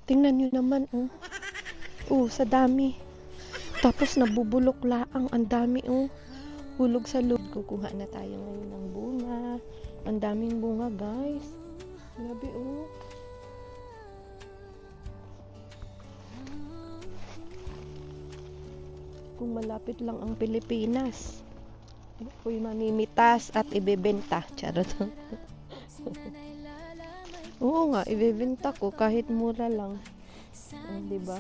Tingnan nyo naman, oh. Oh, sa dami. Tapos nabubulok laang, ang dami, oh. Hulog sa loob. Kukuha na tayo ngayon ng bunga. Ang daming bunga, guys. Grabe, oh. Kung malapit lang ang Pilipinas, ako'y mamimitas at ibebenta. Charot. Oo nga, ibebenta ko kahit mura lang. Diba?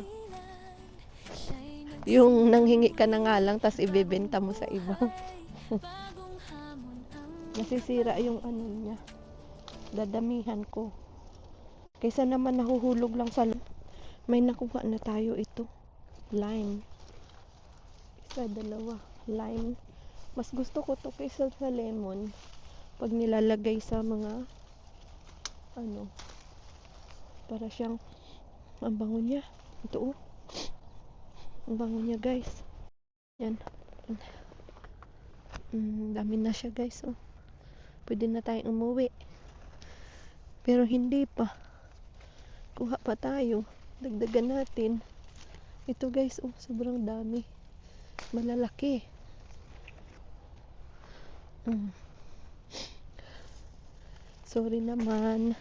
Yung nanghingi ka na nga lang, tas ibebenta mo sa iba. Nasisira yung ano niya. Dadamihan ko. Kaysa naman nahuhulog lang sa... May nakuha na tayo ito. Lime. Isa, dalawa. Lime. Mas gusto ko to kaysa sa lemon. Pag nilalagay sa mga... ano. Para siyang... Ang bango niya. Ito, oh. Ang bango niya, guys. Yan. Dami na siya, guys, oh. Pwede na tayong umuwi. Pero hindi pa. Kuha pa tayo. Dagdagan natin. Ito, guys, oh. Sobrang dami. Malalaki. Sorry naman.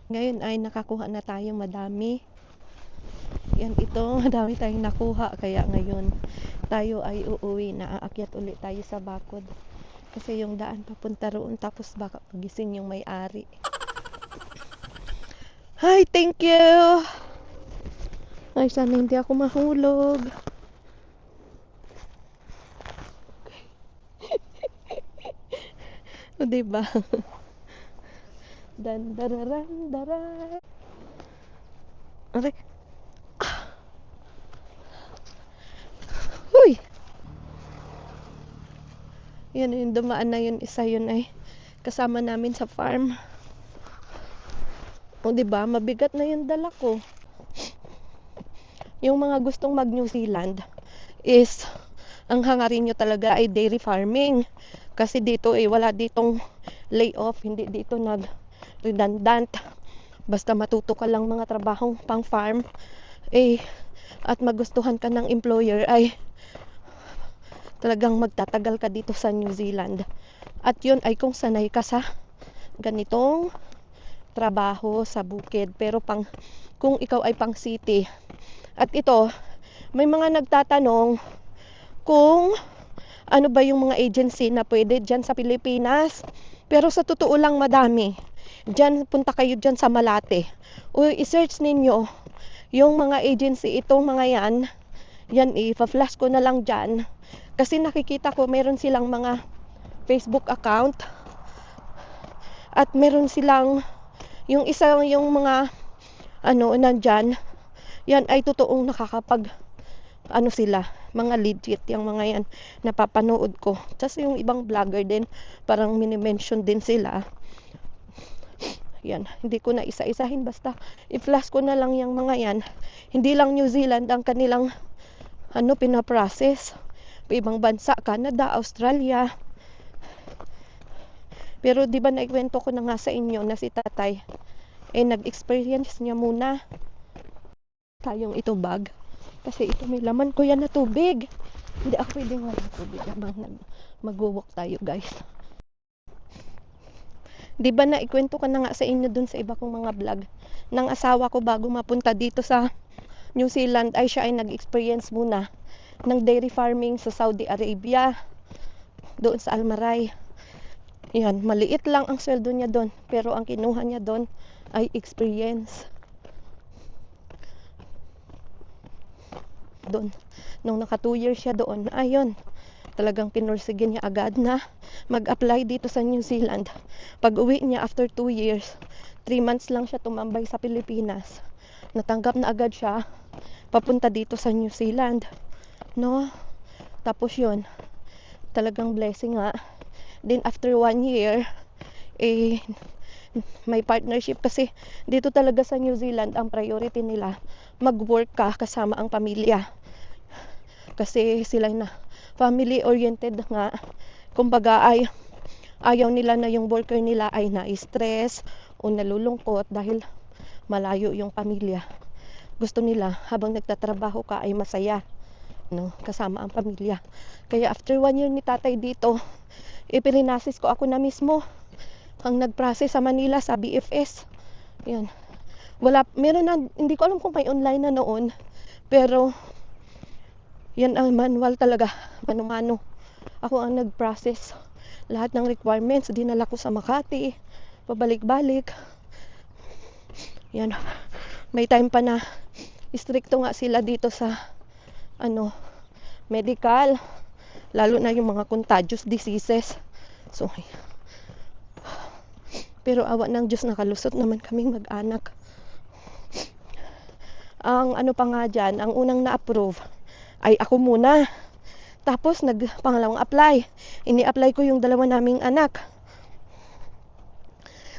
Ngayon ay nakakuha na tayo madami. Yan ito, madami tayong nakuha. Kaya ngayon tayo ay uuwi na. Aakyat ulit tayo sa bakod. Kasi yung daan papunta roon, tapos baka pagising yung may-ari. Hi, thank you! Ay, sana hindi ako mahulog. O, diba? Dan-dararan, daran. Aray. Huy! Yan yung dumaan na yun. Isa yun ay kasama namin sa farm. O, diba? Mabigat na yung dala ko. Yung mga gustong mag New Zealand is ang hangarin nyo talaga ay dairy farming. Kasi dito wala ditong layoff. Hindi dito redundant. Basta matuto ka lang mga trabahong pang farm at magustuhan ka ng employer ay talagang magtatagal ka dito sa New Zealand. At yun ay kung sanay ka sa ganitong trabaho sa bukid. Pero kung ikaw ay pang city. At ito, may mga nagtatanong kung ano ba yung mga agency na pwede dyan sa Pilipinas. Pero sa totoo lang madami. Dyan, punta kayo dyan sa Malate. O i-search ninyo yung mga agency, itong mga yan i-flash ko na lang dyan. Kasi nakikita ko meron silang mga Facebook account. At meron silang yung mga nandyan, yan ay totoong nakakapag sila, mga legit yung mga yan napapanood ko. Tapos yung ibang vlogger din parang mini-mention din sila. Yan, hindi ko na isa-isahin, basta i-flash ko na lang yung mga yan. Hindi lang New Zealand ang kanilang pinaprocess. Ibang bansa, Canada, Australia. Pero di ba naikwento ko na nga sa inyo na si tatay nag-experience niya muna tayong ito bag. Kasi ito may laman ko yan na tubig. Hindi ako pwedeng wala tubig habang mag-walk tayo, guys. Di ba na ikwento ko na nga sa inyo dun sa iba kong mga vlog ng asawa ko bago mapunta dito sa New Zealand ay siya ay nag-experience muna ng dairy farming sa Saudi Arabia, doon sa Almaray. Yan, maliit lang ang sweldo niya doon, pero ang kinuha niya doon ay experience. Doon, nung naka 2 years siya doon, ayun, talagang pinursige niya agad na mag-apply dito sa New Zealand. Pag uwi niya after 2 years, 3 months lang siya tumambay sa Pilipinas. Natanggap na agad siya papunta dito sa New Zealand. No? Tapos yun, talagang blessing nga. Then after 1 year, may partnership kasi dito talaga sa New Zealand ang priority nila mag-work ka kasama ang pamilya. Kasi sila na family oriented nga. Kumbaga ay ayaw nila na yung worker nila ay na-stress o nalulungkot dahil malayo yung pamilya. Gusto nila habang nagtatrabaho ka ay masaya, no, kasama ang pamilya. Kaya after 1 year ni tatay dito, ipilinasis ko ako na mismo ang nag-process sa Manila sa BFS. Yan. Meron na, hindi ko alam kung may online na noon, pero yan ang manual talaga, mano-mano. Ako ang nag-process. Lahat ng requirements, dinala ko sa Makati, pabalik-balik. Yan. May time pa na stricto nga sila dito sa medical, lalo na yung mga contagious diseases. So, pero awa ng Diyos, nakalusot naman kaming mag-anak. Ang pa nga dyan, ang unang na-approve ay ako muna. Tapos pangalawang apply. Ini-apply ko yung dalawa naming anak.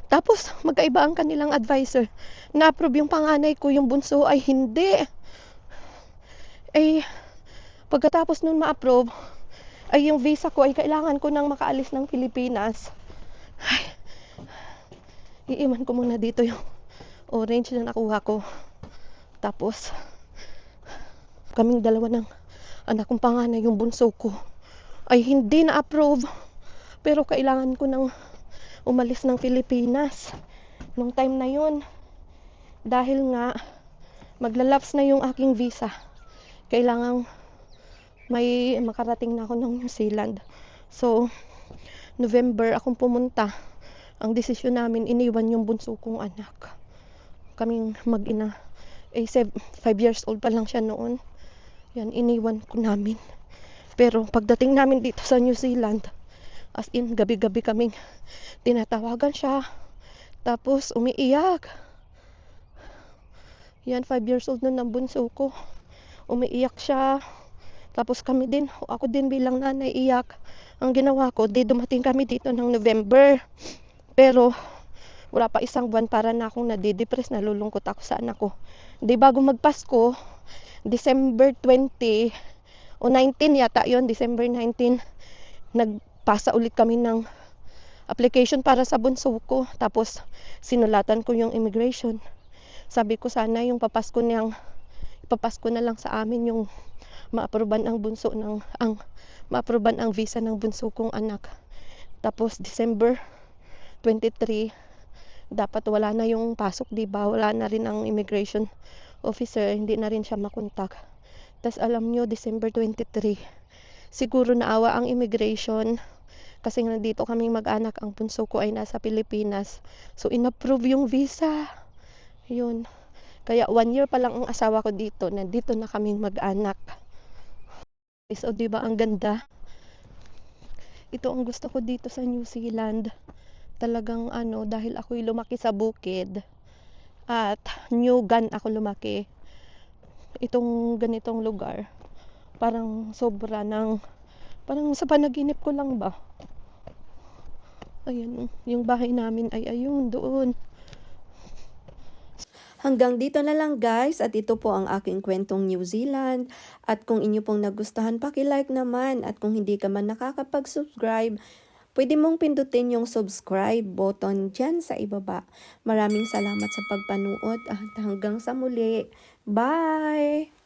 Tapos magkaiba ang kanilang advisor. Na-approve yung panganay ko, yung bunso ay hindi. Pagkatapos nun ma-approve, ay yung visa ko ay kailangan ko nang makaalis ng Pilipinas. Iiwan ko muna dito yung orange na nakuha ko. Tapos kaming dalawa ng anak kong panganay, yung bunso ko, ay hindi na-approve. Pero kailangan ko nang umalis ng Pilipinas nung time na yun. Dahil nga maglalapse na yung aking visa. Kailangan may makarating na ako ng New Zealand. So, November akong pumunta. Ang desisyon namin, iniwan yung bunso kong anak. Kaming mag-ina. 5 years old pa lang siya noon. Yan, iniwan ko namin. Pero pagdating namin dito sa New Zealand, as in, gabi-gabi kaming tinatawagan siya. Tapos, umiiyak. Yan, 5 years old nun ang bunso ko. Umiiyak siya. Tapos ako din bilang nanay, iyak. Ang ginawa ko, dumating kami dito ng November. Pero, wala pa isang buwan para na akong nadidepress, nalulungkot ako sa anak ko. Bago magpasko, December 20 o 19 yata yon, December 19, nagpasa ulit kami ng application para sa bunso ko. Tapos sinulatan ko yung immigration. Sabi ko sana yung ipapasko na lang sa amin yung ma-aproban ang ma-aproban ang visa ng bunso kong anak. Tapos December 23, dapat wala na yung pasok, wala na rin ang immigration officer, hindi na rin siya makontak. Tapos alam nyo, December 23, siguro naawa ang immigration kasi nandito kaming mag-anak, ang bunso ko ay nasa Pilipinas. So inapprove yung visa. Yun. Kaya 1 year pa lang ang asawa ko dito, nandito na kaming mag-anak. So diba ang ganda? Ito ang gusto ko dito sa New Zealand. Talagang dahil ako'y lumaki sa bukid at New Gun ako lumaki. Itong ganitong lugar, parang parang sa panaginip ko lang ba. Ayun, yung bahay namin ay ayun, doon. Hanggang dito na lang guys, at ito po ang aking kwentong New Zealand. At kung inyo pong nagustuhan, paki-like naman. At kung hindi ka man nakakapag-subscribe, pwede mong pindutin yung subscribe button dyan sa ibaba. Maraming salamat sa pagpanuod at hanggang sa muli. Bye!